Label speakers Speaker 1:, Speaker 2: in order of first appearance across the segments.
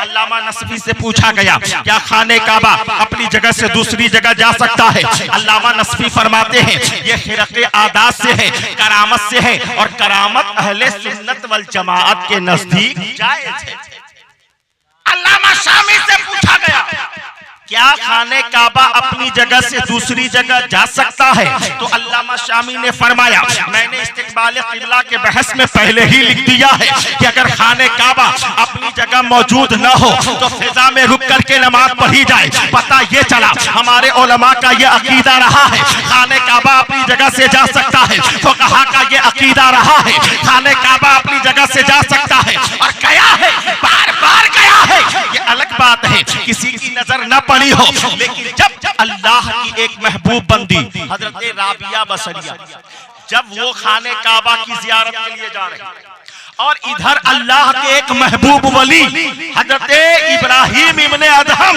Speaker 1: अल्लामा नस्वी से पूछा गया क्या खाने काबा अपनी जगह से दूसरी जगह जा सकता है? अल्लामा नस्वी फरमाते हैं ये खिरक़े आदात से है, करामत से है, और करामत अहले सुन्नत वल जमाअत के नजदीक जायज है। अल्लामा शामी से पूछा गया क्या खाने काबा अपनी जगह से दूसरी जगह जा सकता है? तो अल्लामा शामी ने फरमाया मैंने इस्तिक़बाल क़िबला के बहस में पहले ही लिख दिया है कि अगर खाने काबा अपनी जगह मौजूद न हो तो फिजा में रुक करके नमाज पढ़ी जाए। पता ये चला हमारे उलमा का ये अकीदा रहा है खाने काबा अपनी जगह से जा सकता है, फुक़हा का ये अकीदा रहा है खाने काबा अपनी जगह से जा सकता है, और गया है, बार बार गया है। ये अलग बात है किसी की नजर न पड़ी हो, लेकिन जब अल्लाह की एक महबूब बंदी हजरत राबिया बसरिया जब वो खाने काबा की जियारत के लिए जा रहे हैं और इधर अल्लाह के एक महबूब वली हजरत इब्राहिम इब्ने अदहम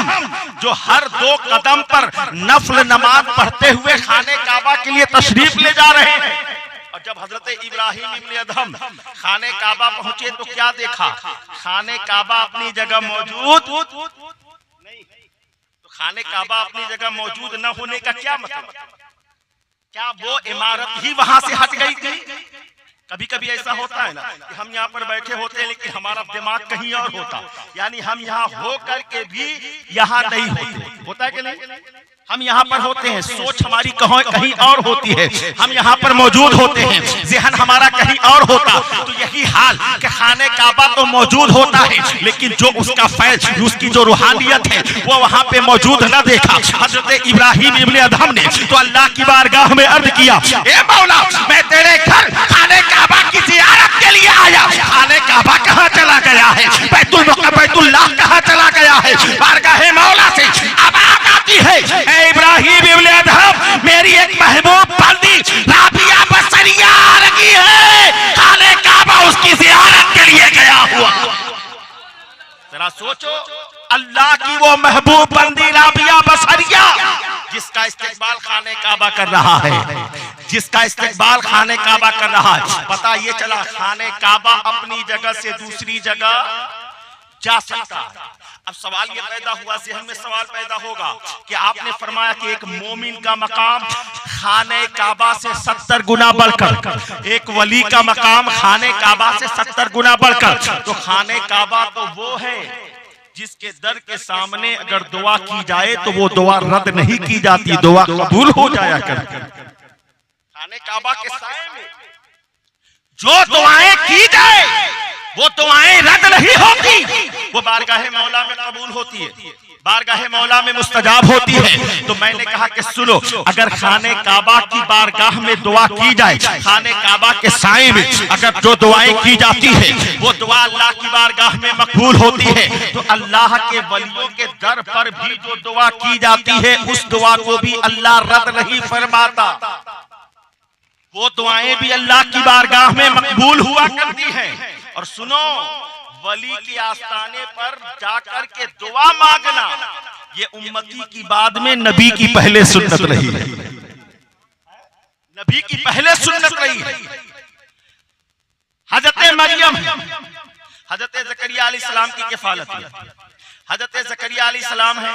Speaker 1: जो हर 2 कदम पर नफल नमाज पढ़ते हुए खाने काबा के लिए तशरीफ ले जा रहे हैं, और जब हजरत इब्राहिम इब्ने अदहम खाने काबा पहुंचे तो क्या देखा? खाने काबा अपनी जगह मौजूद नहीं। तो खाने काबा अपनी जगह मौजूद न होने का क्या मतलब? क्या वो इमारत ही वहां से हट गई थी? कभी कभी ऐसा होता है ना कि हम यहाँ पर बैठे होते हैं लेकिन हमारा दिमाग कहीं और होता, यानी हम यहाँ हो करके भी यहाँ नहीं होते। होता है कि नहीं? हम यहाँ पर होते हैं, सोच हमारी कहीं और होती है, हम यहाँ पर मौजूद होते हैं, ज़हन हमारा कहीं और होता। तो यही हाल कि खाने काबा तो मौजूद होता है लेकिन जो उसका फैज, उसकी जो रूहानियत है वो वहाँ पे मौजूद न देखा। हजरत इब्राहिम इब्ने अदहम ने तो अल्लाह की बारगाह में अर्ज किया ए मौला मैं तेरे घर खाने काबा की ज़ियारत के लिए आया, खाने काबा कहाँ चला गया है? बैतुल्लाह कहाँ चला गया है? बारगाह मौला से आवाज़ आती है इब्राहिम इब्ने अदहम मेरी एक महबूब बंदी राबिया बसरिया आ रही है, खाने काबा उसकी ज़ियारत के लिए गया हुआ। जरा सोचो अल्लाह की वो महबूब बंदी राबिया बसरिया जिसका इस्तिक़बाल खाने काबा कर रहा है, जिसका इस्तिक़बाल खाने काबा कर रहा है। पता ये चला खाने काबा अपनी जगह से दूसरी जगह जा सकता है। अब सवाल ये पैदा हुआ, ज़हन में सवाल पैदा होगा कि आपने फरमाया कि एक मोमिन का मकाम खाने काबा से 70 गुना बढ़कर, एक वली का मकाम खाने काबा से 70 गुना बढ़कर, तो खाने काबा तो वो है जिसके दर के सामने अगर दुआ की जाए तो वो दुआ रद्द नहीं की जाती, दुआ कबूल हो जाया करती। खाने काबा के साए में जो दुआएं की जाए वो दुआएं रद्द नहीं होती, वो बारगाहे मौला में कबूल होती है, बारगाहे मौला में मुस्तजाब होती है। तो मैंने कहा कि सुनो, अगर खाने काबा की बारगाह में दुआ की जाए, खाने काबा के साए में अगर जो दुआएं की जाती है वो दुआ अल्लाह की बारगाह में मकबूल होती है, तो अल्लाह के वलियों के दर पर भी जो दुआ की जाती है उस दुआ को भी अल्लाह रद्द नहीं फरमाता, वो दुआएं भी अल्लाह की बारगाह में मकबूल हुआ करती हैं। और सुनो, वली के आस्थाने पर जाकर के दुआ मांगना ये उम्मती की बाद में नबी की पहले सुन्नत रही है, नबी की पहले सुन्नत रही है। हजरत मरियम, हजरत ज़करिया अलैहिस्सलाम की किफालत है, हजरत ज़करिया अलैहिस्सलाम है,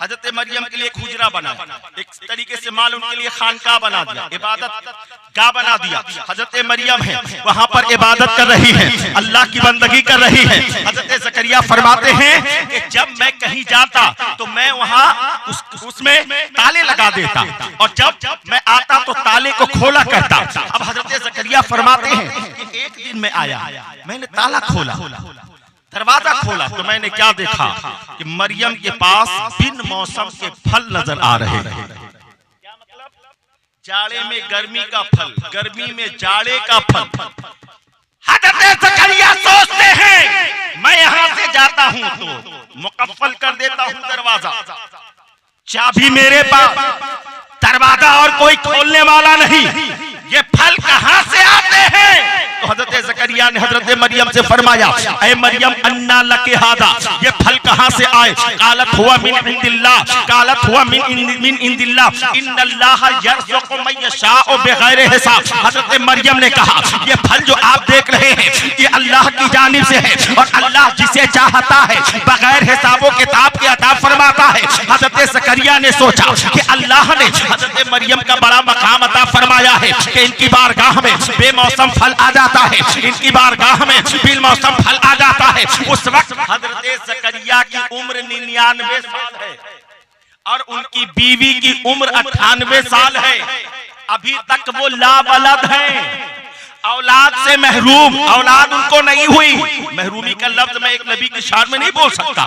Speaker 1: हजरत मरियम के लिए एक हुजरा बना, एक तरीके से माल उनके लिए खानका बना दिया, इबादत गाह बना दिया। हजरत मरियम है वहां पर इबादत कर रही है, अल्लाह की बंदगी कर रही है। हजरत ज़करिया फरमाते हैं कि जब मैं कहीं जाता तो मैं वहां उसमें ताले लगा देता, और जब मैं आता तो ताले को खोला करता। अब हजरत ज़करिया फरमाते हैं कि एक दिन मैं आया, मैंने ताला खोला, दरवाजा खोला तो मैंने क्या देखा कि मरियम के पास बिन मौसम के फल नजर आ रहे हैं। क्या मतलब? जाड़े में गर्मी का फल, गर्मी में जाड़े का फल। हजरत ज़करिया सोचते हैं मैं यहाँ से जाता हूँ तो मुकफ्फल कर देता हूँ दरवाजा, चाबी मेरे पास, दरवाजा और कोई खोलने वाला नहीं, ये फल कहाँ से आते हैं? तो हजरत ज़करिया ने हजरत मरियम से फरमाया, ऐ मरियम अन्ना लके हादा, ये फल कहां से आए? कालत हुआ मिन इंदिल्लाह, कालत हुआ मिन इंदिल्लाह, इन्नल्लाह यर्ज़ुक़ु मन यशाअ बिगैर हिसाब। हजरत मरियम ने कहा, ये फल जो आप देख रहे हैं ये अल्लाह की जानिब से है, और अल्लाह जिसे चाहता है बगैर हिसाबो किताब के अता फरमाता है। हजरत ज़करिया ने सोचा कि अल्लाह ने हजरत मरियम का बड़ा मकाम अता फरमाया है कि इनकी बारगाह में बेमौसम फल आ जाता है, इनकी बारगाह में बेमौसम फल आ जाता है। उस वक्त हजरत ज़करिया की उम्र 99 साल है और उनकी बीवी की उम्र 98 साल है। अभी तक वो लावलद हैं, औलाद से महरूम, औलाद उनको नहीं हुई। महरूमी का लफ्ज मैं एक नबी की शान में नहीं बोल सकता।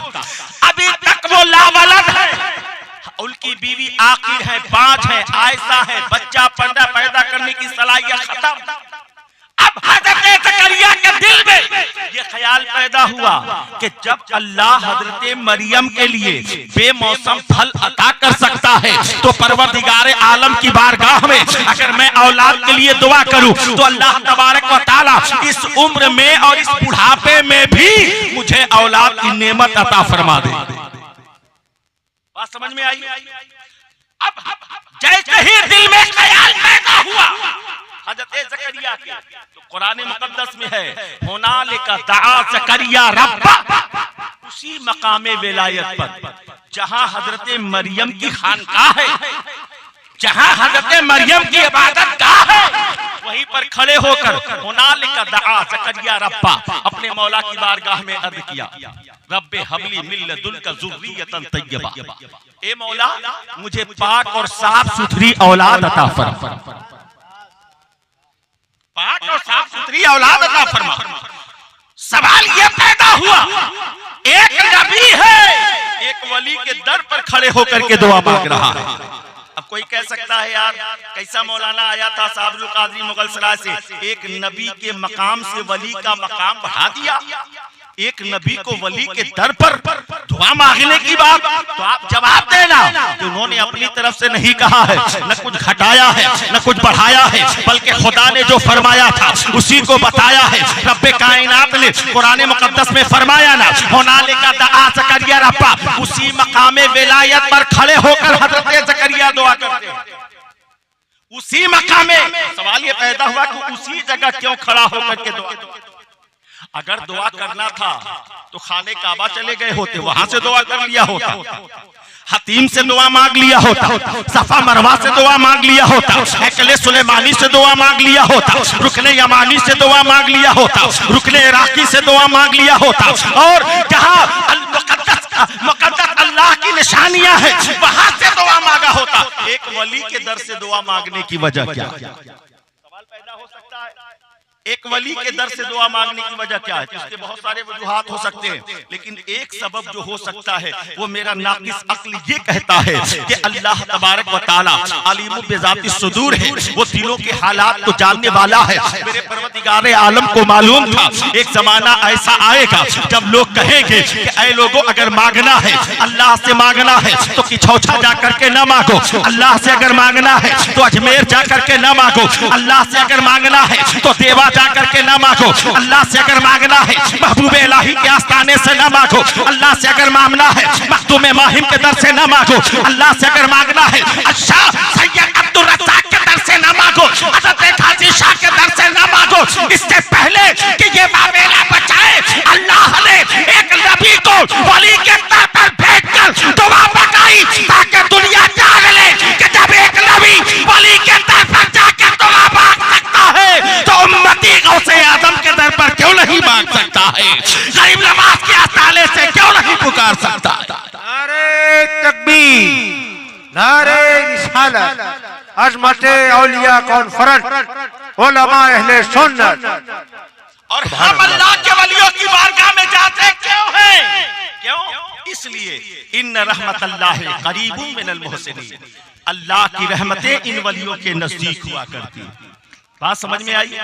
Speaker 1: अभी तक वो लावलद है। उनकी बीवी आखिर है, 5 है, आयशा है, बच्चा पैदा करने की सलाहियत खत्म। अब हजरत ज़करिया के दिल में ये ख्याल पैदा हुआ कि जब अल्लाह हजरत मरियम के लिए बेमौसम फल अता कर सकता है तो परवरदिगार आलम की बारगाह में अगर मैं औलाद के लिए दुआ करूं तो अल्लाह तबारक व तआला इस उम्र में और इस बुढ़ापे में भी मुझे औलाद की नेमत अता फरमा दे। बात समझ में आई? अब जैसे ही दिल में ख्याल पैदा हुआ हजरत ज़करिया के, तो कुरान मुक़द्दस में है, हुनालिका दआ ज़करिया रब्बा, उसी मकामे विलायत पर जहां हजरत मरियम की खानकाह है, जहां हजरत मरियम की इबादत गाह है, वहीं पर खड़े होकर हुनालिका दआ ज़करिया रब्बा, अपने मौला की बारगाह में अर्ज़ किया, रब्बे हबली मिन लदुनका ज़ुर्रियतन तय्यबा, ए मौला मुझे पाक और साफ सुथरी औलाद अता फरमा, पाक और साफ सुथरी औलाद अता फरमा। सवाल यह पैदा हुआ, एक नबी है, एक वली के दर पर खड़े होकर के दुआ मांग रहा है। अब कोई कह सकता है यार कैसा मौलाना आया था साबरुल कादरी मुगल सराय से, एक नबी के मकाम से वली का मकाम बढ़ा दिया, एक नबी को वली के दर पर दुआ मांगने की बात। तो आप जवाब देना कि उन्होंने अपनी तरफ से नहीं कहा है, न कुछ घटाया है न कुछ बढ़ाया है, बल्कि खुदा ने जो फरमाया था उसी को बताया है। रब्बे कायनात ने कुरान मुक़द्दस में फरमाया ना, हुनालिका दआ ज़करिया रब्बा, उसी मकामे विलायत पर खड़े होकर हजरत ज़करिया दुआ करते हैं, उसी मकामे। सवाल ये पैदा हुआ कि उसी जगह क्यों खड़ा होकर के दुआ? अगर दुआ करना था तो खाने काबा चले गए होते, वहां से दुआ कर लिया होता, हतीम से दुआ मांग लिया होता, सफा मरवा से दुआ मांग लिया होता, हैकले सुलेमानी से दुआ मांग लिया होता, रुकने यमानी से दुआ मांग लिया होता, रुकने इराकी से दुआ मांग लिया होता, और जहां मुक़द्दस अल्लाह की निशानियां हैं वहां से दुआ मांगा होता। एक वली के दर से दुआ मांगने की वजह क्या? सवाल पैदा हो सकता है, एक वली के दर से दुआ मांगने की वजह क्या है? इसके बहुत सारे वजूहात हो सकते हैं, लेकिन एक सबब जो हो सकता है वो मेरा नाक़िस अक्ल ये कहता है कि अल्लाह तबारक व तआला अलीम बिज़ाति सुदूर है, वो दिलों के हालात को जानने वाला है। मेरे परवरदिगार आलम को मालूम था एक जमाना ऐसा आएगा जब लोग कहेंगे कि ऐ लोगों अगर मांगना है अल्लाह से मांगना है तो किछौछा जा करके न मांगो, अल्लाह से अगर मांगना है तो अजमेर जा करके न मांगो, अल्लाह से अगर मांगना है तो देवा जा करके ना मांगो, अल्लाह से अगर मांगना है महबूब इलाही के आस्थाने से ना मांगो, अल्लाह से अगर मांगना है मखदूम माहिम के दर से ना मांगो, अल्लाह से अगर मांगना है शाह सैयद अब्दुल रज़्ज़ाक़ के दर से ना मांगो, हज़रत गाज़ी शाह के दर से ना मांगो। इससे पहले कि ये मामला बचाए अल्लाह ने एक नबी को वली के दर पर भेजकर दुआ मंगाई ताकि दुनिया जान ले कि जब एक नबी वली के दर पर जाकर दुआ मांग सकता है तो उम्मती गौसे आदम के दर पर क्यों नहीं मांग सकता है, गरीब नवाज के आस्थाने से क्यों नहीं पुकार सकता?
Speaker 2: नारे तकबीर, नारे रिसालत, अज़मते औलिया कॉन्फ्रेंस, उलमा अहले सुन्नत।
Speaker 1: और हम अल्लाह के वलियों की बारगाह में जाते क्यों हैं? क्यों? इसलिए इन्न रहमतल्लाहि करीबुम मिनल मुहसिनीन, अल्लाह की रहमतें इन वलियों के नजदीक हुआ करती हैं। बात समझ में आई?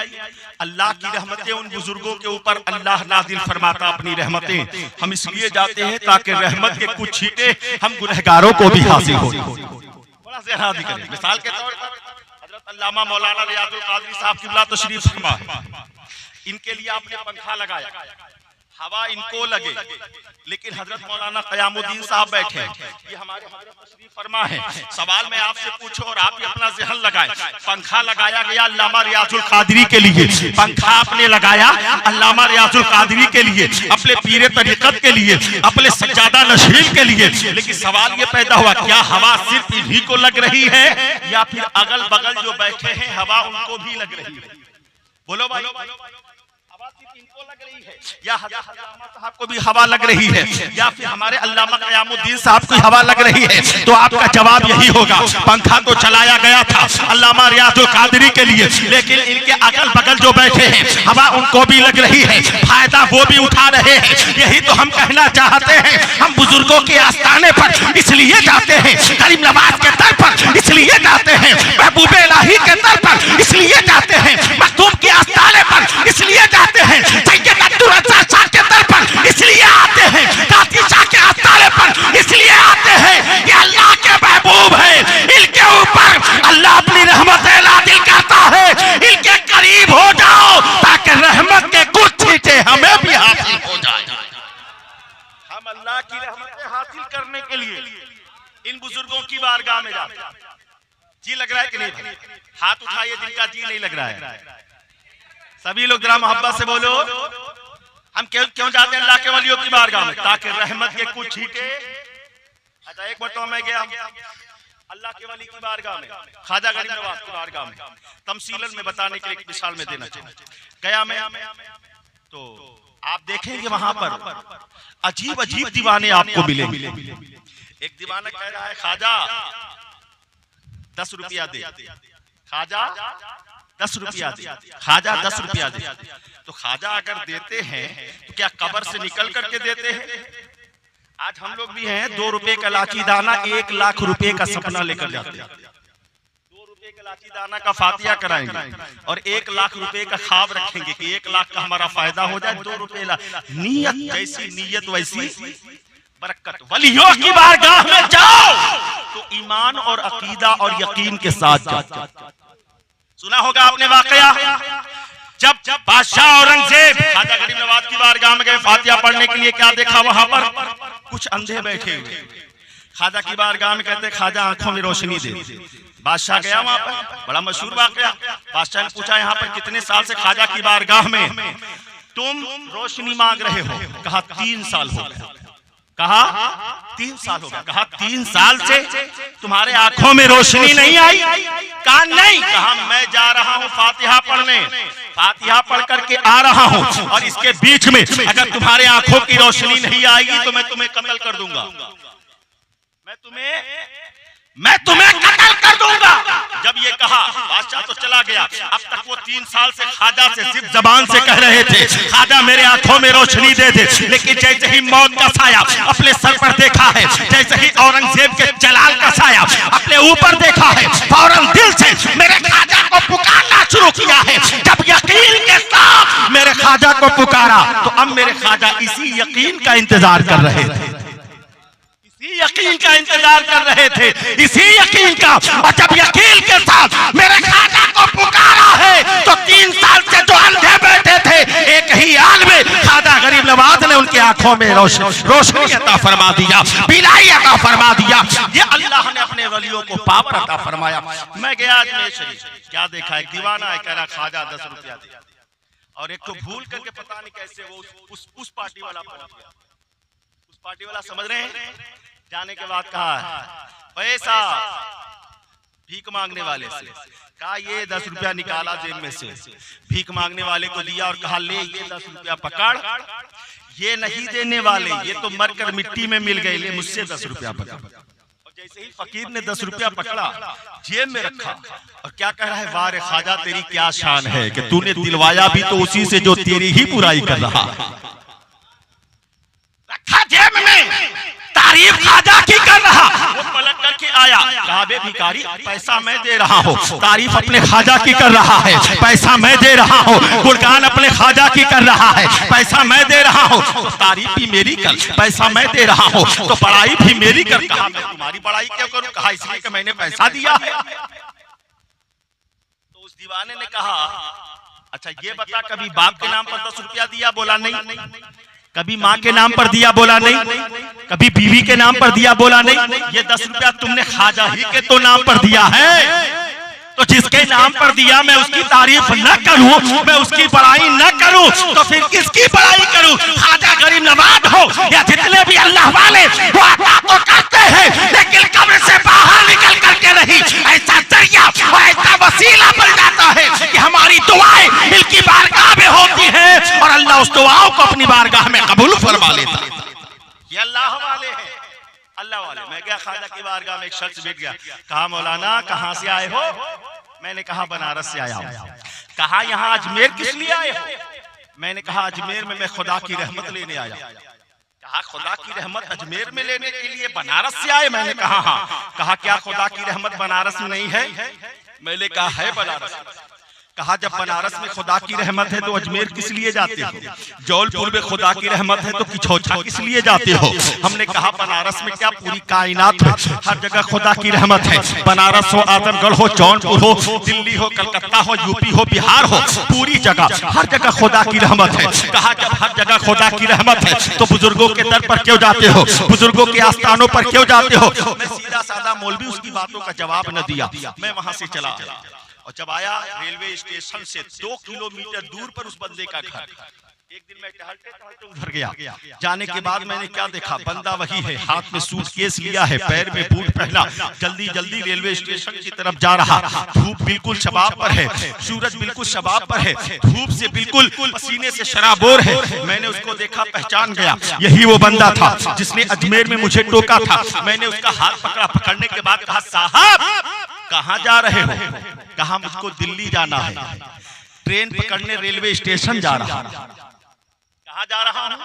Speaker 1: अल्लाह की रहमतें उन बुजुर्गों के ऊपर अल्लाह नाज़िल फरमाता अपनी रहमतें। हम इसलिए जाते हैं ताकि रहमत के कुछ छींटे हम गुनहगारों को भी हासिल हो। थोड़ा सा याद करें, मिसाल के तौर पर हज़रत अल्लामा मौलाना रियाजुल कादरी साहब क़िबला तशरीफ फरमा, इनके लिए आपने पंखा लगाया, हवा इनको लगे, लेकिन हजरत मौलाना क़यामुद्दीन साहब बैठे, ये हमारे तशरीफ फरमा है। सवाल मैं आपसे पूछूं और आप भी अपना ज़हन लगाएं। पंखा लगाया गया अल्लामा रियाजुल कादरी के लिए, पंखा आपने लगाया अल्लामा रियाजुल कादरी के लिए, अपने पीर तरीक़त के लिए, अपने सज्जादा नशीन के लिए, लेकिन सवाल ये पैदा हुआ क्या हवा सिर्फ इन्हीं को लग रही है या फिर अगल बगल जो बैठे हैं हवा उनको भी लग रही है? बोलो भाई, इनको लग रही है या हज़रत अल्लामा साहब को भी हवा लग रही है या फिर हमारे अल्लामा क़यामुद्दीन साहब को हवा लग रही है? तो आपका जवाब यही होगा, पंखा तो चलाया गया था अल्लामा रियाजुल कादरी के लिए, लेकिन इनके अगल बगल जो बैठे हैं हवा उनको भी लग रही है, फायदा वो भी उठा रहे हैं। यही तो हम कहना चाहते हैं। हम बुजुर्गों के आस्थाने पर इसलिए जाते हैं, करीम नवाज के दर पर इसलिए जाते हैं, महबूब इलाही के दर पर इसलिए जाते हैं, मखदूम के आस्थाने पर इसलिए जाते हैं, के दर पर इसलिए आते हैं, काती शाह के आस्थाने पर इसलिए आते हैं। ये अल्लाह के महबूब हैं, इनके ऊपर अल्लाह अपनी रहमत नाज़िल करता है। इनके करीब हो जाओ ताकि रहमत के कुछ छींटे हमें भी हासिल हो जाए। हम अल्लाह की रहमत हासिल करने के लिए इन बुजुर्गों की बारगाह में जाते हैं। जी लग रहा है कि नहीं? हाथ उठाइए जिनका जी नहीं लग रहा है। सभी लोग जरा मोहब्बत से बोलो, हम क्यों जाते हैं अल्लाह के वलियों की बारगाह में? ताकि रहमत के कुछ छींटे। अच्छा, एक बार तो मैं गया अल्लाह के वली की बारगाह में, ख्वाजा गरीब नवाज की बारगाह में, तमसीलन में बताने के लिए एक मिसाल में देना चाहिए। गया मैं तो आप देखेंगे वहां पर अजीब अजीब दीवाने आपको मिलेंगे। एक दीवाना कह रहा है ख्वाजा 10 रुपया दे, ख्वाजा 10 रुपया दे, ख्वाजा 10 रुपया दे। तो ख्वाजा अगर देते हैं तो क्या कब्र से निकल करके देते हैं? आज हम लोग भी हैं 2 रुपए का लाची दाना 1 लाख रुपए का सपना लेकर जाते हैं। 2 रुपए का लाची दाना का फातिया कराएंगे और 1 लाख रुपए का ख्वाब रखेंगे कि 1 लाख का हमारा फायदा हो जाए। 2 रुपए नीयत जैसी नीयत वैसी बरकत। वलियों की बारगाह में जाओ तो ईमान और अकीदा और यकीन के साथ जाओ। सुना होगा आपने वाकया, जब बादशाह औरंगजेब ख्वाजा गरीब नवाज की बारगाह में गए फातिहा पढ़ने के लिए, क्या देखा वहां पर? कुछ अंधे बैठे हुए। ख्वाजा की बारगाह में कहते ख्वाजा आंखों में रोशनी दे। बादशाह गया वहां पर, बड़ा मशहूर वाकया। बादशाह ने पूछा यहाँ पर कितने साल से ख्वाजा की बारगाह में तुम रोशनी मांग रहे हो? कहा 3 साल हो गए। कहा 3 साल हो गया। कहा 3 साल से तुम्हारे आंखों में रोशनी नहीं आई? कहा नहीं। कहा मैं जा रहा हूँ फातिहा पढ़ने, फातिहा पढ़ करके आ रहा हूँ और इसके बीच में अगर तुम्हारे आंखों की रोशनी नहीं आएगी तो मैं तुम्हें कत्ल कर दूंगा, मैं तुम्हें कत्ल कर दूंगा। जब ये कहा बादशाह तो चला गया। अब तक वो 3 साल से ख्वाजा से सिर्फ जबान से कह रहे थे ख्वाजा मेरे आंखों में रोशनी दे दे, लेकिन जैसे ही मौत का साया अपने सर पर देखा है, जैसे ही औरंगजेब के जलाल का साया अपने ऊपर देखा है, फौरन दिल से मेरे ख्वाजा को पुकारना शुरू किया है। जब यकीन के साथ मेरे ख्वाजा को पुकारा तो अब मेरे ख्वाजा इसी यकीन का इंतजार कर रहे थे, इसी यकीन का इंतजार कर रहे थे, इसी यकीन का। और जब यकीन के साथ मेरे ख्वाजा को पुकारा है तो 3 साल से जो अंधे बैठे थे एक ही हाल में ख्वाजा गरीब नवाज ने उनकी आंखों में रोशनी अता फरमा दिया, बिलाई अता फरमा दिया। ये अल्लाह ने अपने वलियों को पावर अता फरमाया। मैं गया अजमेर शरीफ, क्या देखा? एक दीवाना है कह रहा ख्वाजा 10 रुपया दे, और एक तो भूल करके पता नहीं कैसे वो उस पार्टी वाला पहुंच गया। उस पार्टी वाला समझ रहे हैं? जाने के बाद कहा पैसा भीख मांगने वाले से, कहा ये 10 रुपया निकाला जेब में से, भीख मांगने वाले को दिया और कहा ले ये 10 रुपया पकड़, ये नहीं देने वाले, ये तो मरकर मिट्टी में मिल गए, ले मुझसे 10 रुपया पकड़। और जैसे ही फकीर ने 10 रुपया पकड़ा जेब में रखा और क्या कह रहा है, वारे ख्वाजा तेरी क्या शान है कि तूने दिलवाया भी तो उसी से जो तेरी ही बुराई कर रहा। रखा जेब में, तारीफ ख्वाजा की कर रहा। वो पलट करके आया, कहा बे भिखारी पैसा मैं दे रहा हूँ, तारीफ अपने ख्वाजा की कर रहा है, पैसा मैं दे रहा हूँ, गुणगान अपने ख्वाजा की कर रहा है, पैसा मैं दे रहा हूँ, तो तारीफ भी मेरी कर, पैसा मैं दे रहा हूँ तो बड़ाई भी मेरी कर। कहा मैं तुम्हारी बड़ाई क्यों करूँ? कहा इसलिए कि मैंने पैसा दिया है। तो उस दीवाने ने कहा अच्छा ये बता, कभी बाप के नाम पर 10 रुपया दिया? बोला नहीं। कभी माँ के नाम पर दिया? बोला नहीं। कभी बीवी के नाम पर दिया? बोला नहीं। ये 10 रुपया तुमने ख्वाजा ही के तो नाम पर दिया है। तो जिसके नाम पर दिया मैं उसकी तारीफ न करूं, मैं उसकी बड़ाई न करूं, तो फिर किसकी बड़ाई करूं? ख्वाजा गरीब नवाज हो या जितने भी अल्लाह वाले, वो अता तो करते हैं लेकिन कब्र से बाहर निकल करके नहीं। ऐसा जरिया और ऐसा वसीला बन जाता है कि हमारी दुआएं इनकी बारगाह में होती हैं और अल्लाह उस दुआओं को अपनी बारगाह में कबूल फरमा लेता है। ये अल्लाह वाले हैं, अल्लाह वाले। मैं गया ख्वाजा की बारगाह में, एक शख्स बैठ गया, कहा मौलाना कहाँ से आए हो? मैंने कहा बनारस से आया हूँ। कहा यहाँ अजमेर किस लिए आए हो? मैंने कहा अजमेर में मैं खुदा की रहमत लेने आया। कहा खुदा की रहमत अजमेर में लेने के लिए बनारस से आए? मैंने कहा हाँ। कहा क्या खुदा की रहमत बनारस में नहीं है? मैंने कहा है बनारस। कहा जब बनारस में खुदा की रहमत है तो अजमेर किस लिए जाते हो? जौलपुर में खुदा की रहमत है तो किछौछा किस लिए जाते हो? हमने कहा बनारस में क्या पूरी कायनात में हर जगह खुदा की रहमत है। बनारस हो, आजमगढ़ हो, जौनपुर हो, दिल्ली हो, कलकत्ता हो, यूपी हो, बिहार हो, पूरी जगह हर जगह खुदा की रहमत है। कहा जब हर जगह खुदा की रहमत है तो बुजुर्गों के दर पर क्यों जाते हो? बुजुर्गों के आस्थानों पर क्यों जाते हो? मैं सीधा साधा मौलवी उसकी बातों का जवाब न दिया, मैं वहां से चला आया। और जब आया रेलवे स्टेशन से 2 किलोमीटर दूर पर उस बंदे का घर। एक दिन मैं टहलते टहलते उधर गया। जाने के बाद मैंने क्या देखा? बंदा वही है, हाथ में सूटकेस लिया है, पैर में बूट पहना, जल्दी जल्दी रेलवे स्टेशन की तरफ जा रहा। धूप बिल्कुल शबाब पर है, सूरज बिल्कुल शबाब पर है, धूप से बिल्कुल पसीने से शराबोर है। मैंने उसको देखा, पहचान गया, यही वो बंदा था जिसने अजमेर में मुझे टोका था। मैंने उसका हाथ पकड़ा, पकड़ने के बाद कहा साहब कहाँ जा रहे हो? कहा मुझको दिल्ली जाना है, ट्रेन पकड़ने रेलवे स्टेशन जा रहा। कहाँ जा रहा हूँ?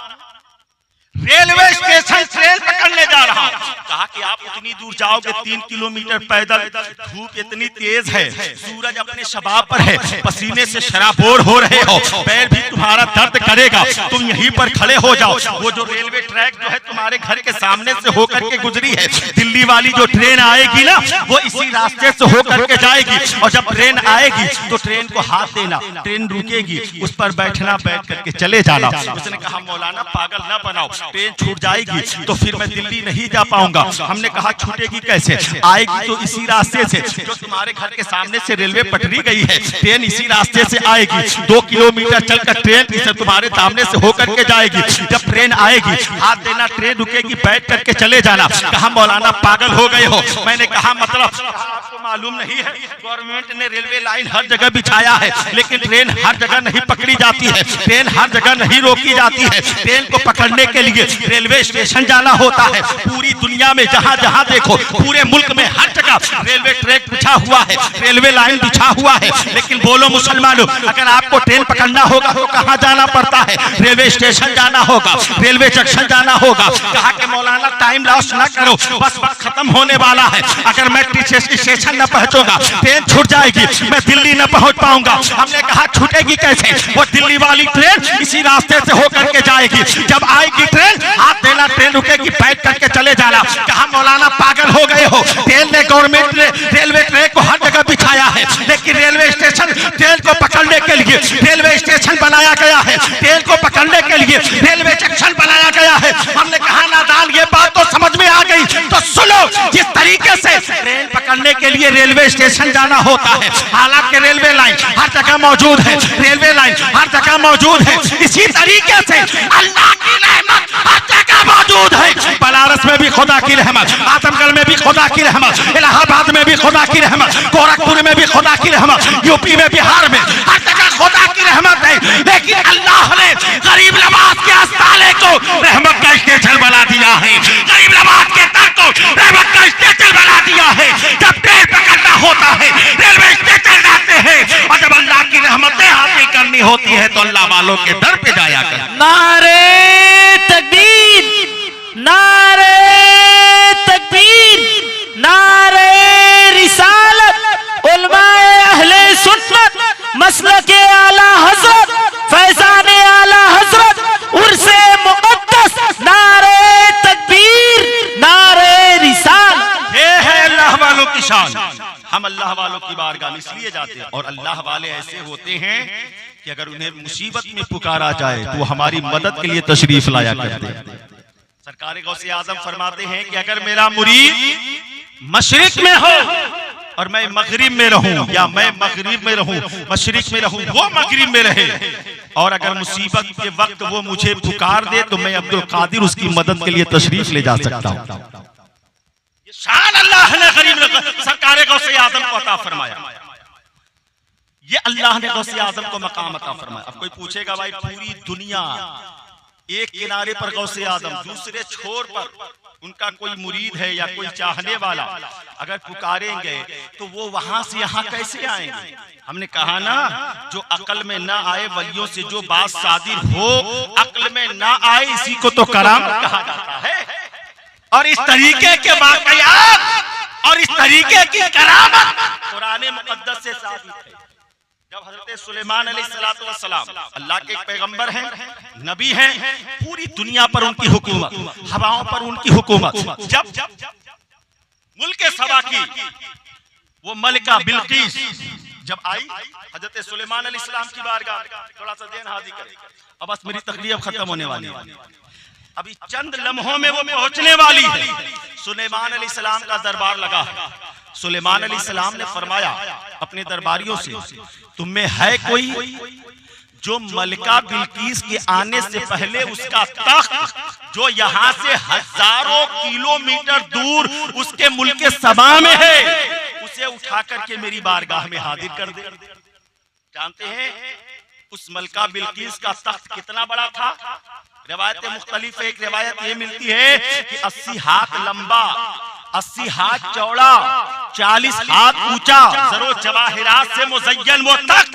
Speaker 1: रेलवे स्टेशन ट्रेन पकड़ने जा रहा। कहा कि आप उतनी दूर जाओगे 3 किलोमीटर पैदल, धूप इतनी तेज है, सूरज अपने शबाब पर है, पसीने से शराबोर हो रहे हो, पैर भी तुम्हारा दर्द करेगा, तुम यहीं पर खड़े हो जाओ। वो जो रेलवे ट्रैक जो है तुम्हारे घर के सामने से होकर के गुजरी है, दिल्ली वाली जो ट्रेन आएगी ना वो इसी रास्ते से होकर के जाएगी। और जब ट्रेन आएगी तो ट्रेन को हाथ देना, ट्रेन रुकेगी, उस पर बैठना, बैठ करके चले जाना। उसने कहा मौलाना पागल ना बनाओ, ट्रेन छूट जाएगी तो फिर मैं दिल्ली नहीं जा पाऊंगा। हमने कहा छूटेगी कैसे? आएगी तो इसी रास्ते से जो तुम्हारे घर के सामने से रेलवे पटरी गई है, ट्रेन इसी रास्ते से आएगी। 2 किलोमीटर चलकर ट्रेन इसे तुम्हारे सामने से होकर के जाएगी। जब ट्रेन आएगी हाथ देना, ट्रेन रुकेगी, बैठ करके चले जाना। कहा मौलाना पागल हो गए हो? मैंने कहा मतलब आपको मालूम नहीं है गवर्नमेंट ने रेलवे लाइन हर जगह बिछाया है, लेकिन ट्रेन हर जगह नहीं पकड़ी जाती है, ट्रेन हर जगह नहीं रोकी जाती है। ट्रेन को पकड़ने के लिए रेलवे स्टेशन जाना होता है। पूरी दुनिया में जहां जहां देखो, पूरे मुल्क में हर जगह रेलवे ट्रैक बिछा हुआ है, रेलवे लाइन बिछा हुआ है। लेकिन बोलो मुसलमानों, अगर आपको ट्रेन पकड़ना होगा तो कहां जाना पड़ता है? रेलवे स्टेशन जाना होगा, रेलवे जंक्शन जाना होगा। कहा कि मौलाना टाइम लॉस ना करो, बस वक्त खत्म होने वाला है। अगर मैं स्टेशन न पहुंचूंगा ट्रेन छूट जाएगी, मैं दिल्ली न पहुंच पाऊंगा। हमने कहा छूटेगी कैसे? वो दिल्ली वाली ट्रेन इसी रास्ते से होकर के जाएगी। जब आएगी ट्रेन हाथ देना, ट्रेन रुकेगी, बैठ करके चले जाना। कहा मौलाना पागल हो गए हो? ट्रेन ने, गवर्नमेंट ने रेलवे ट्रैक को हर जगह बिछाया है, लेकिन रेलवे स्टेशन ट्रेन को पकड़ने के लिए रेलवे स्टेशन बनाया गया है, ट्रेन को पकड़ने के लिए रेलवे जंक्शन बनाया गया है। हमने कहा नादान, ये बात तो समझ में आ गई तो सुनो, जिस तरीके से ट्रेन पकड़ने के लिए रेलवे स्टेशन जाना होता है, हालांकि रेलवे लाइन हर जगह मौजूद है, रेलवे लाइन हर जगह मौजूद है, इसी तरीके से अल्लाह की रहमत हर जगह मौजूद है। बनारस में भी खुदा की रहमत, आजमगढ़ में भी खुदा की रहमत, इलाहाबाद में भी खुदा की रहमत, गोरखपुर में भी खुदा की रहमत, यूपी में, बिहार में, हर जगह खुदा की रहमत है। लेकिन अल्लाह ने गरीब नवाज के आस्थाने को रहमत का स्टेशन बना दिया है, गरीब नवाज के दर को रहमत का स्टेशन बना दिया है। जब ट्रेन पकड़ना होता है रेलवे स्टेशन जाते हैं, और जब अल्लाह की रहमतें हासिल करनी होती है तो अल्लाह वालों के दर पे जाया कर।
Speaker 3: नारे तकबीर, नारे तकबीर, नारे रिसालत, उलमाए अहले सुन्नत, मसलके आला हजरत, फैजाने आला हजरत, उर्से मुक़द्दस, नारे तकबीर, नारे रिसालत।
Speaker 1: ये है अल्लाह वालों की शान। हम हम अल्लाह वालों की बारगाह में इसलिए जाते हैं, और अल्लाह वाले ऐसे होते हैं कि अगर उन्हें मुसीबत में पुकारा जाए तो वो हमारी मदद के लिए तशरीफ लाया करते हैं। सरकार गौसे आजम फरमाते हैं कि अगर मेरा मुरीद मशरिक में हो और मैं मगरिब में रहूं, या मैं मगरिब में रहूं मशरिक में रहूं, वो मगरिब में रहे, और अगर मुसीबत के वक्त वो मुझे पुकार दे तो मैं अब्दुल कादिर उसकी मदद के लिए तशरीफ ले जा सकता हूं। शान अल्लाह ने गरीब सरकार गौसे आजम को अता फरमाया, ये अल्लाह ने गौसे आजम को मकाम अता फरमाया। अब कोई पूछेगा भाई पूरी दुनिया एक किनारे पर गौसे आजम, दूसरे छोर पर उनका कोई मुरीद है या कोई चाहने वाला, अगर पुकारेंगे तो वो वहां से यहाँ कैसे आएंगे? हमने कहा ना, जो अकल में ना आए वलियों से जो बात सादिर हो अकल में ना आए, इसी को तो करामत कहा जाता है। और इस तरीके के वाकयात और इस तरीके की करामत कुरान मुकद्दस से साबित है। जब हजरत सुलेमान अलैहिस्सलाम अल्लाह के एक पैगंबर हैं, नबी हैं, पूरी दुनिया पर उनकी हुकूमत, हवाओं पर उनकी हुकूमत, जब मुल्क सबा की वो मलिका बिल्कीस जब आई हजरत सुलेमान अलैहिस्सलाम की बारगाह, थोड़ा सा ध्यान हाजिर करें, अब बस मेरी तकरीर खत्म होने वाली है, अभी चंद लम्हों में वो पहुंचने वाली है। सुलेमान अलैहिस्सलाम का दरबार लगा है। सुलेमान अलैहिस्सलाम ने फरमाया अपने दरबारियों से, तुम में है कोई जो मलिका बिल्कीस के आने से पहले उसका तख्त जो यहाँ से हजारों किलोमीटर दूर उसके मुल्क सबा में है, उसे उठा करके मेरी बारगाह में हाजिर कर दे। जानते हैं उस मलिका बिल्कीस का तख्त कितना बड़ा था? रिवायतें मुख्तलिफ है। एक रिवायत ये मिलती है कि 80 हाथ लंबा, 80 हाथ चौड़ा, 40 हाथ ऊंचा, जरो जवाहिरात से मुज़य्यन वो तख्त।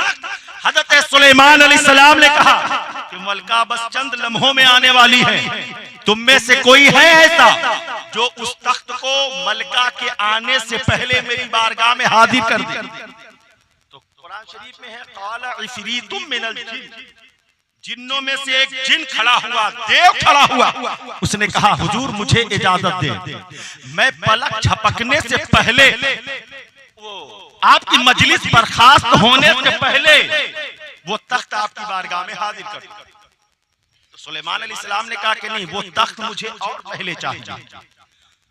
Speaker 1: हजरत सुलेमान अलैहिस्सलाम ने कहा कि मलिका बस चंद लम्हों में आने वाली है, तुम में से कोई है ऐसा जो उस तख्त को मलिका के आने से पहले मेरी बारगाह में हाजिर कर दे? तो कुरान शरीफ में है, क़ाला इफ़रीतुम मिनल जिन्न, जिन्नों में से एक जिन खड़ा हुआ, देव खड़ा हुआ, उसने कहा हुजूर मुझे इजाजत दे, मैं पलक झपकने से पहले, आपकी मजलिस बर्खास्त होने से पहले वो तख्त आपकी बारगाह में हाजिर कर दूं। तो सुलेमान अलैहिस्सलाम ने कहा कि नहीं, वो तख्त मुझे और पहले चाहिए।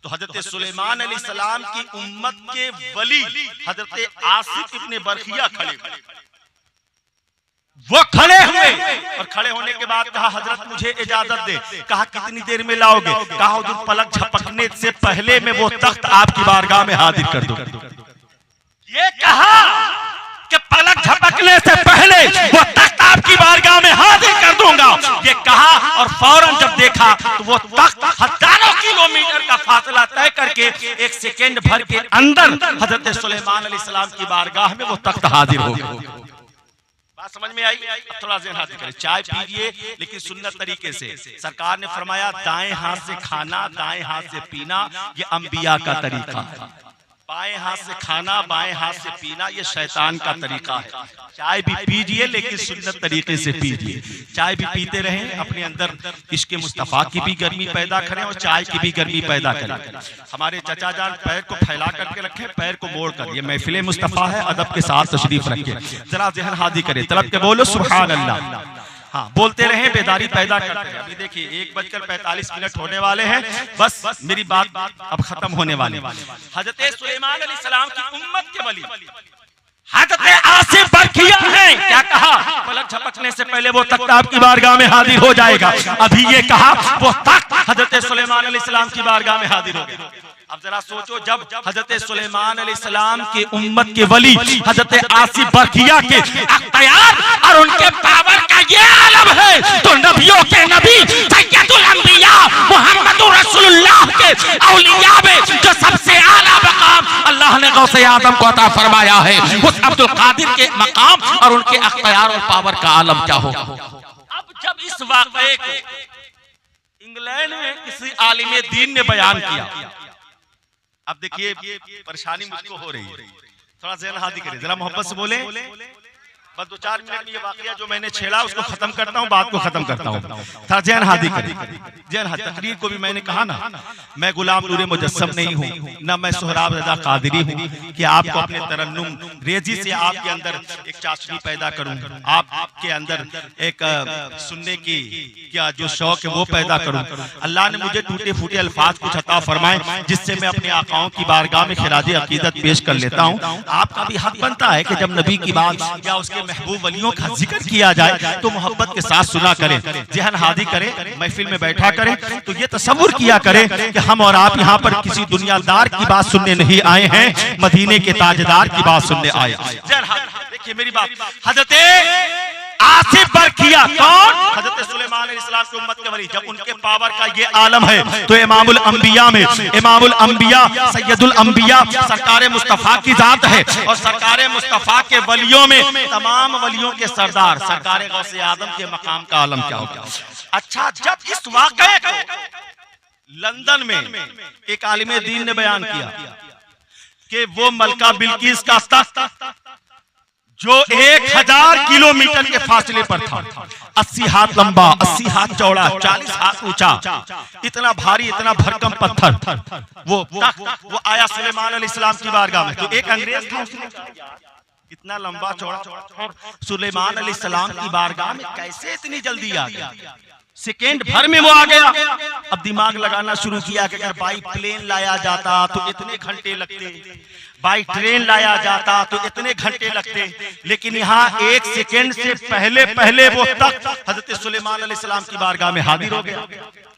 Speaker 1: तो हजरत सुलेमान अलैहिस्सलाम की उम्मत के वली हजरत आसिफ इब्ने बरखिया खड़े हुए, वो खड़े हुए और खड़े होने के बाद कहा हजरत मुझे इजाजत दे। कहा कितनी देर में लाओगे? कहा हुजूर पलक झपकने से पहले मैं वो तख्त आपकी बारगाह में हाजिर कर दूं। ये कहा कि पलक झपकने से पहले वो तख्त आपकी बारगाह में हाजिर कर दूंगा, ये कहा और फौरन जब देखा तो वो तख्त हजारों किलोमीटर का फासला तय करके एक सेकेंड भर के अंदर हजरत सुलेमान अलैहिस्सलाम की बारगाह में वो तख्त हाजिर हो गया। बात समझ में आई? थोड़ा ज़हन हाजिर करें। चाय पीजिए लेकिन सुन्नत तरीके से। सरकार ने फरमाया दाएं हाथ से खाना, दाएं हाथ से पीना, ये अंबिया का तरीका है। बाएं हाथ से खाना, बाएं हाथ से पीना, ये शैतान का तरीका है। चाय भी पीजिए लेकिन सुन्नत तरीके से पीजिए। चाय भी पीते रहें, अपने अंदर इश्क़ मुस्तफ़ा की भी गर्मी पैदा करें और चाय की भी गर्मी पैदा करें। हमारे चचा जान पैर को फैला करके रखें, पैर को मोड़ कर, ये महफिल मुस्तफ़ा है, अदब के साथ तशरीफ रखें। जरा ज़हन हाजिर करें, तलब के बोलो सुभान अल्लाह। हाँ, बोलते रहें, बेदारी पैदा करते हैं। अभी देखिए 1:45 होने वाले हैं, बस मेरी बात अब खत्म होने वाली। हजरत सुलेमान अलैहिस्सलाम की उम्मत के वली हजरत आसिफ बरखिया हैं, क्या कहा? पलक झपकने से पहले वो तख्त आपकी बारगाह में हाजिर हो जाएगा। अभी ये कहा वो तख्त हजरत सुलेमान अलैहिस्सलाम की बारगाह में हाजिर हो गया। अब जरा सोचो, जब हजरत सुलेमान अलैहिस्सलाम के उम्मत के वली हजरत आसिफ बरखिया के अख्तियार और उनके पावर का ये आलम है, तो नबियों के नबी सैयदुल अंबिया मुहम्मदुर रसूलुल्लाह के औलिया में जो सबसे आला मकाम अल्लाह ने गौसे आदम को अता फरमाया है, उस अब्दुल कादिर के मकाम और उनके अख्तियार और पावर का आलम क्या होगा? अब जब इस वाक़े को इंग्लैंड में किसी आलिम दीन ने बयान किया, अब देखिए परेशानी मुझको हो रही है, थोड़ा ज़हन हाजिर करें, जरा मोहब्बत से बोले, बस 2-4 मिनट में ये वाकया जो मैंने छेड़ा उसको खत्म करता हूँ, बात को खत्म करता हूँ। था जैन हादी करी, जैन हादी तकरीर को भी मैंने कहा ना, मैं गुलाम नूरे मुजस्सम नहीं हूँ, ना मैं सोहराब रज़ा कादरी हूँ कि आपको अपने तरन्नुम रेजी से आपके अंदर एक चाशनी पैदा करूँ, आपके अंदर एक सुनने की क्या जो शौक है वो पैदा करूँ। अल्लाह ने मुझे टूटे फूटे अल्फाज कुछ अता फरमाए जिससे मैं अपने आकाओं की बारगाह में खिराज अकीदत पेश कर लेता हूँ। आपका भी हक बनता है कि जब नबी की बात या उसके महबूब वलियों का जिक्र किया जाए तो मोहब्बत के साथ सुना करें, जहन हादी करें, महफिल में बैठा करें तो ये तसव्वुर किया करें कि हम और आप यहाँ पर किसी दुनियादार की बात सुनने नहीं आए हैं, मदीने के ताजदार की बात सुनने आए। देखिए मेरी बात, हजरत आसिफ बरकिया कौन? हजरत सुलेमान अलैहिस्सलाम की उम्मत के वली। जब उनके पावर का ये आलम है तो इमामुल अंबिया में इमामुल अंबिया सैयदुल अंबिया सरकार मुस्तफा की जात है, और सरकार मुस्तफा के वलियों में तमाम वलियों के सरदार सरकार गौसे आदम के मकाम का आलम क्या हो गया। अच्छा, जब इस वाक़ये को लंदन में एक आलिम दीन ने बयान किया कि वो मलका बिल्किस का तख्त जो 1000 किलोमीटर के फासले पर था, 80 हाथ लंबा, 80 हाथ चौड़ा, 40 हाथ ऊंचा, इतना भारी, इतना भरकम पत्थर, वो आया सुलेमान अलैहिस्सलाम की बारगाह में। तो एक अंग्रेज था, इतना लंबा चौड़ा सुलेमान अलैहिस्सलाम की बारगाह में कैसे इतनी जल्दी आ गया? सेकेंड भर में वो आ गया। अब दिमाग लगाना शुरू किया कि अगर बाई प्लेन लाया जाता तो इतने घंटे लगते, बाई ट्रेन लाया जाता तो इतने घंटे लगते, लेकिन यहाँ 1 सेकेंड से पहले वो तक हजरत सुलेमान अलैहिस्सलाम की बारगाह में हाजिर हो गया।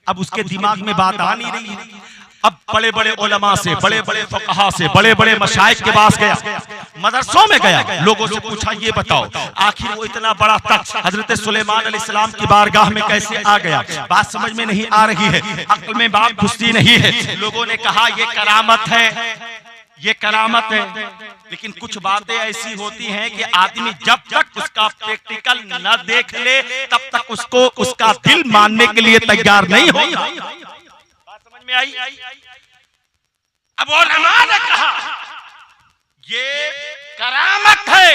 Speaker 1: अब उसके दिमाग में बात आ नहीं रही है। अब बड़े बड़े उलमा से, बड़े बड़े फुक़हा से, बड़े बड़े मशाइख के पास गया, मदरसों में गया, लोगों से पूछा ये बताओ आखिर वो इतना बड़ा तख्त हजरत सुलेमान अलैहिस्सलाम की बारगाह में कैसे आ गया? बात समझ में नहीं आ रही है, अक्ल में बात घुसती नहीं है। लोगों ने कहा ये करामत है, ये करामत है, लेकिन कुछ बातें ऐसी होती हैं कि आदमी जब तक उसका प्रैक्टिकल न देख ले तब तक उसको उसका दिल मानने के लिए तैयार नहीं होगा। समझ में आई? अब उलमा ने कहा ये करामत है,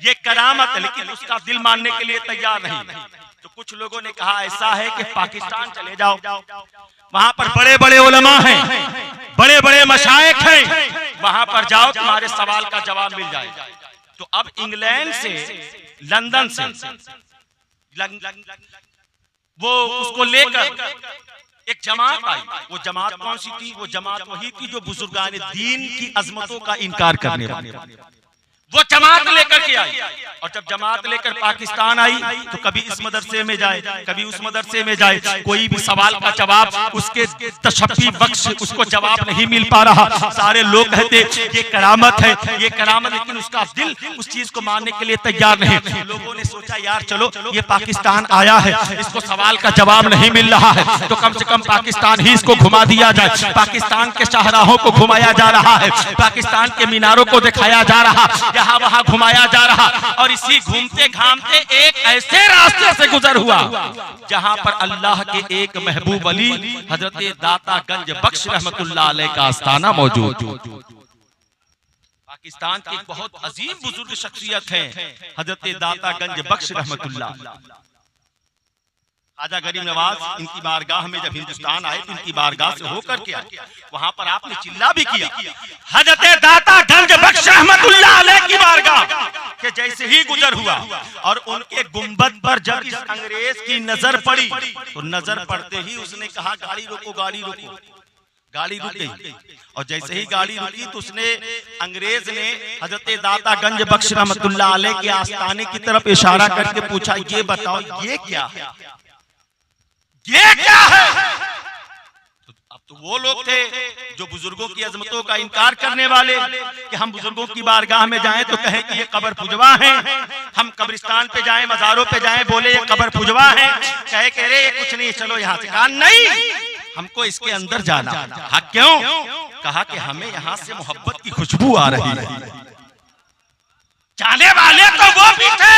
Speaker 1: ये करामत है, लेकिन उसका दिल मानने के लिए तैयार नहीं। तो कुछ लोगों ने कहा ऐसा है कि पाकिस्तान चले जाओ, वहां पर बड़े बड़े उलमा हैं, बड़े बड़े मशाइख हैं, वहां पर जाओ तुम्हारे सवाल का जवाब मिल जाएगा। तो अब इंग्लैंड से, लंदन से वो उसको लेकर एक जमात आई। वो जमात कौन सी थी? वो जमात वही थी जो बुजुर्गान दीन की अजमतों का इनकार करने वाली। वो जमात लेकर के आई, और जब जमात लेकर पाकिस्तान आई तो कभी इस मदरसे में जाए, कभी उस मदरसे में जाए, कोई भी सवाल का जवाब उसके तशब्बी बख्श उसको जवाब नहीं मिल पा रहा। सारे लोग कहते ये करामत है, ये करामत, लेकिन उसका दिल उस चीज को मानने के लिए तैयार नहीं। लोगों ने सोचा यार चलो ये पाकिस्तान आया है, इसको सवाल का जवाब नहीं मिल रहा है तो कम से कम पाकिस्तान ही इसको घुमा दिया जाए। पाकिस्तान के शाहराहों को घुमाया जा रहा है, पाकिस्तान के मीनारों को दिखाया जा रहा, यहाँ वहां घुमाया जा रहा, और इसी घूमते घामते एक ऐसे रास्ते से गुजर हुआ जहां पर अल्लाह के एक महबूब अली हजरत दाता गंज बख्श रहमतुल्लाह अलैह का आस्थाना मौजूद। पाकिस्तान की एक बहुत अजीम बुजुर्ग शख्सियत है हजरत दाता गंज बख्श रहमतुल्लाह। ख्वाजा गरीब नवाज इनकी बारगाह में जब हिंदुस्तान आए तो इनकी बारगाह से होकर के आए, वहां पर आपने चिल्ला भी किया हजरत दाता गंज बख्श रहमतुल्लाह अलैह की बारगाह के जैसे ही गुजर हुआ और उनके गुंबद पर जब इस अंग्रेज की नजर पड़ी तो नजर पड़ते ही उसने कहा गाड़ी रोको, गाड़ी रोको। गाड़ी रुक गई, और जैसे ही गाड़ी रुकी तो उसने अंग्रेज ने हजरत दाता गंज बख्श रहमतुल्लाह अलैह के आस्थाने की तरफ इशारा करके पूछा ये बताओ ये क्या है, ये क्या है? तो अब तो वो लोग थे जो बुजुर्गों की अजमतों का इनकार करने वाले कि हम बुजुर्गों की बारगाह में जाएं तो कहें कि ये कब्र पुजवा है, हम कब्रिस्तान पे जाएं, मज़ारों पे जाएं, बोले ये कब्र पुजवा है, कहे कि अरे ये कुछ नहीं, चलो यहाँ से। कहा नहीं, हमको इसके अंदर जाना। हाँ क्यों? कहा कि हमें यहाँ से मोहब्बत की खुशबू आ रही है। जाने वाले तो वो भी थे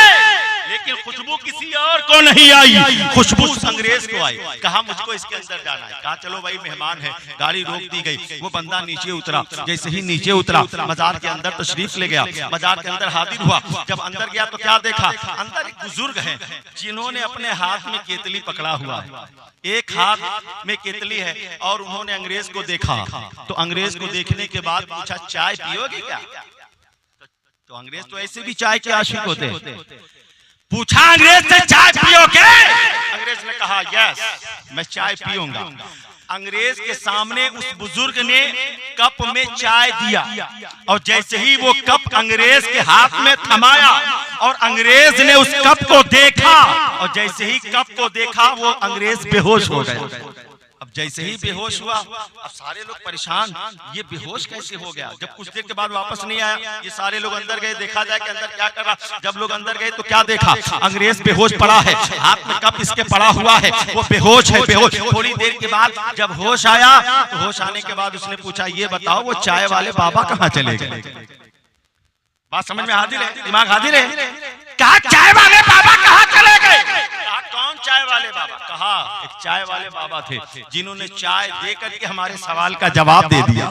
Speaker 1: लेकिन खुशबू किसी और को नहीं आई, खुशबू उस अंग्रेज को आई। कहा मुझको इसके अंदर जाना है। कहा चलो भाई मेहमान है। गाड़ी रोक दी गई। वो बंदा नीचे उतरा। जैसे ही नीचे उतरा मजार के अंदर तशरीफ ले गया। मजार के अंदर हाजिर हुआ। जब अंदर गया तो क्या देखा, अंदर एक बुजुर्ग है जिन्होंने अपने हाथ में केतली पकड़ा हुआ है। एक हाथ में केतली है और उन्होंने अंग्रेज को देखा। तो अंग्रेज को देखने के बाद पूछा चाय पियोगे क्या? तो अंग्रेज तो ऐसे भी चाय के आशिक होते हैं। पूछा अंग्रेज से चाय पियोगे? अंग्रेज ने कहा यस मैं चाय पीऊंगा। अंग्रेज के सामने उस बुजुर्ग ने कप में चाय दिया और जैसे ही वो कप अंग्रेज के हाथ में थमाया और अंग्रेज ने उस कप को देखा और जैसे ही कप को देखा वो अंग्रेज बेहोश हो गया। अब जैसे ही बेहोश हुआ अब सारे लोग परेशान, ये बेहोश कैसे हो गया? जब कुछ देर के बाद वापस नहीं आया, ये सारे लोग अंदर गए, देखा जाए कि अंदर क्या कर रहा। जब लोग अंदर गए तो क्या देखा, अंग्रेज बेहोश पड़ा है, हाथ में कप इसके पड़ा हुआ है, वो बेहोश है। बेहोश थोड़ी देर के बाद जब होश आया तो होश आने के बाद उसने पूछा ये बताओ वो चाय वाले बाबा कहाँ चले गए? बात समझ में हाजिर है, दिमाग हाजिर है। कहा चाय वाले बाबा कहाँ चले गए? कौन चाय वाले बाबा? कहा एक चाय वाले बाबा थे जिन्होंने चाय दे करके हमारे सवाल का जवाब दे दिया।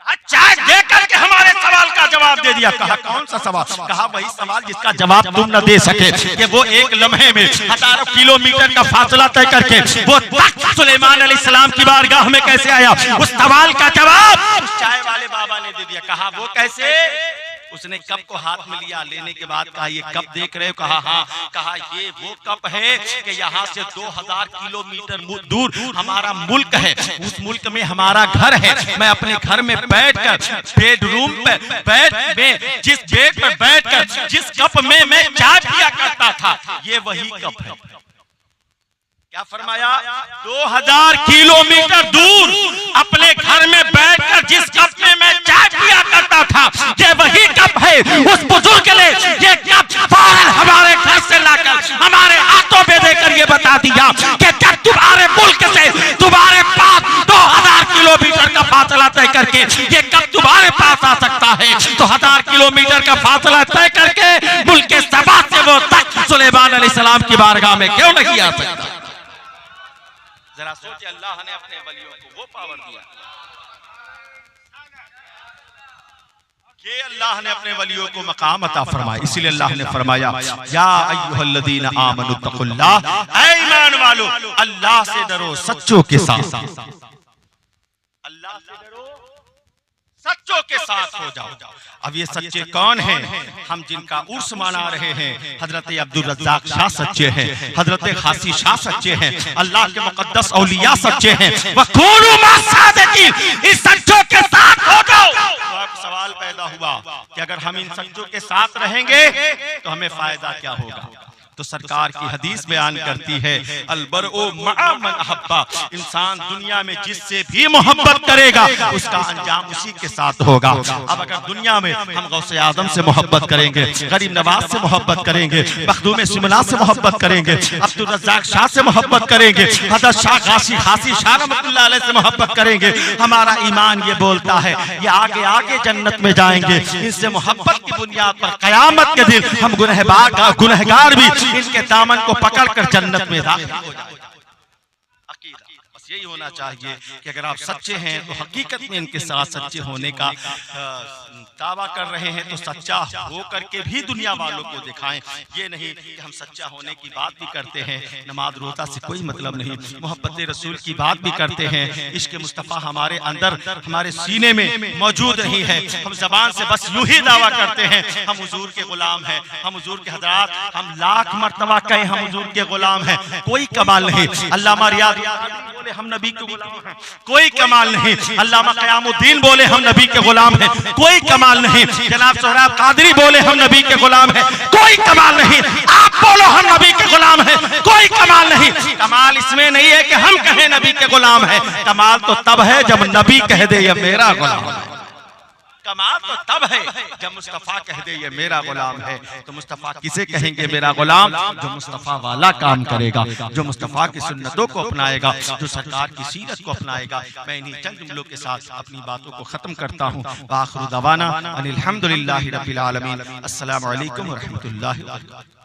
Speaker 1: कहा चाय दे करके हमारे सवाल का जवाब दे दिया। कहा कौन सा सवाल? कहा वही सवाल जिसका जवाब तुम न दे सके कि वो एक लम्हे में हजारों किलोमीटर का फासला तय करके वो तख्त सुलेमान अलैहिस्सलाम की बारगाह में कैसे आया, उस सवाल का जवाब उस चाय वाले बाबा ने दे दिया। कहा वो कैसे? उसने कप को हाथ में लिया, लेने के बाद कहा ये कप देख रहे हो? कहा हाँ। कहा ये वो कप है कि यहाँ से 2000 किलोमीटर दूर हमारा मुल्क है, उस मुल्क में हमारा घर है। मैं अपने घर में बैठकर बेडरूम पे जिस बेड पर बैठकर जिस कप में मैं चाय पिया करता था ये वही कप है। क्या फरमाया? 2000 किलोमीटर दूर अपने घर में बैठकर जिस कप में मैं चाय पिया करता था ये वही कप है। उस बुजुर्ग ने ये कप फौरन हमारे घर से लाकर हमारे हाथों में देकर ये बता दिया कि जब तुम्हारे मुल्क से तुम्हारे पास 2000 किलोमीटर का फासला तय करके ये कप तुम्हारे पास आ सकता है तो 1000 किलोमीटर का फासला तय करके मुल्क के सबा से वो तख्त सुलेमान अलैहिस्सलाम की बारगाह में क्यों नहीं आ सकता? जरा सोचिए, अल्लाह ने अपने वलियों को वो पावर दिया कि अल्लाह ने अपने वलियों को मकाम अता फरमाया। इसीलिए अल्लाह ने फरमाया या अय्युहल्लज़ीना आमनुत्तकुल्लाह, ऐ ईमान वालो अल्लाह से डरो सच्चों के साथ। अल्लाह से डरो सच्चों के साथ हो जाओ। अब ये सच्चे कौन हैं? हम जिनका उर्स मना रहे हैं, हजरत अब्दुल रज़्ज़ाक शाह सच्चे हैं, हजरत खासी शाह सच्चे हैं, अल्लाह के मुक़द्दस औलिया सच्चे हैं। वक़ूलू मस्सादिकीन, इस सच्चों के साथ हो जाओ। तो अब सवाल पैदा हुआ कि अगर हम इन सच्चों के साथ रहेंगे तो हमें फायदा क्या होगा? तो सरकार की हदीस बयान करती है अलबरउ मअ मन अहब्बा, इंसान दुनिया में जिससे भी मोहब्बत करेगा उसका अंजाम उसी के साथ होगा। अब अगर दुनिया में हम गौसे आजम से मोहब्बत करेंगे, गरीब नवाज से मोहब्बत करेंगे, मखदूम सिमला से मोहब्बत करेंगे, अब्दुल रज़्ज़ाक शाह से मोहब्बत करेंगे, हज़रत शाह खासी शाह रहमतुल्लाह अलैह से मोहब्बत करेंगे, हमारा ईमान ये बोलता है ये आगे आगे जन्नत में जाएंगे। इनसे मोहब्बत की बुनियाद पर क़यामत के दिन हम गुनहगार भी इनके दामन को पकड़कर जन्नत में दाखिल हो जाएंगे। बस यही होना चाहिए कि अगर आप सच्चे हैं तो हकीकत में इनके साथ सच्चे होने का दावा कर रहे हैं तो सच्चा हो करके भी दुनिया वालों को दिखाएं। ये नहीं कि हम सच्चा होने की बात भी करते हैं, नमाज रोजा से कोई मतलब नहीं, मोहब्बत रसूल की बात भी करते हैं, इश्क मुस्तफ़ा हमारे अंदर हमारे सीने में मौजूद नहीं है, हम जबान से बस यूं ही दावा करते हैं हम हुजूर के गुलाम हैं, हम हुजूर के हज़रात, हम लाख मर्तबा कहें हम हुजूर के गुलाम हैं, कोई कमाल नहीं। अल्लामा रियाद बोले हम नबी के गुलाम हैं, कोई कमाल नहीं। अल्लामा क़यामुद्दीन बोले हम नबी के गुलाम हैं, कोई कमाल नहीं। जनाब सोहराब कादरी बोले हम नबी के गुलाम हैं, कोई कमाल नहीं। आप बोलो हम नबी के गुलाम हैं, कोई कमाल नहीं। कमाल इसमें नहीं है कि हम कहें नबी के गुलाम हैं, कमाल तो तब है जब नबी कह दे ये मेरा गुलाम है। कमाल तो तब है जब मुस्तफ़ा कह दे ये मेरा गुलाम है। तो मुस्तफ़ा किसे कहेंगे मेरा गुलाम? जो मुस्तफ़ा वाला काम करेगा, जो मुस्तफ़ा की सुन्नतों को अपनाएगा, जो सरकार की सीरत को अपनाएगा। मैं इन्हीं चंद जुमलों के साथ अपनी बातों को खत्म करता हूँ। आखिर दवाना अनिल हम्दुलिल्लाहि रब्बिल आलमीन। अस्सलामु अलैकुम व रहमतुल्लाहि व बरकातुहू।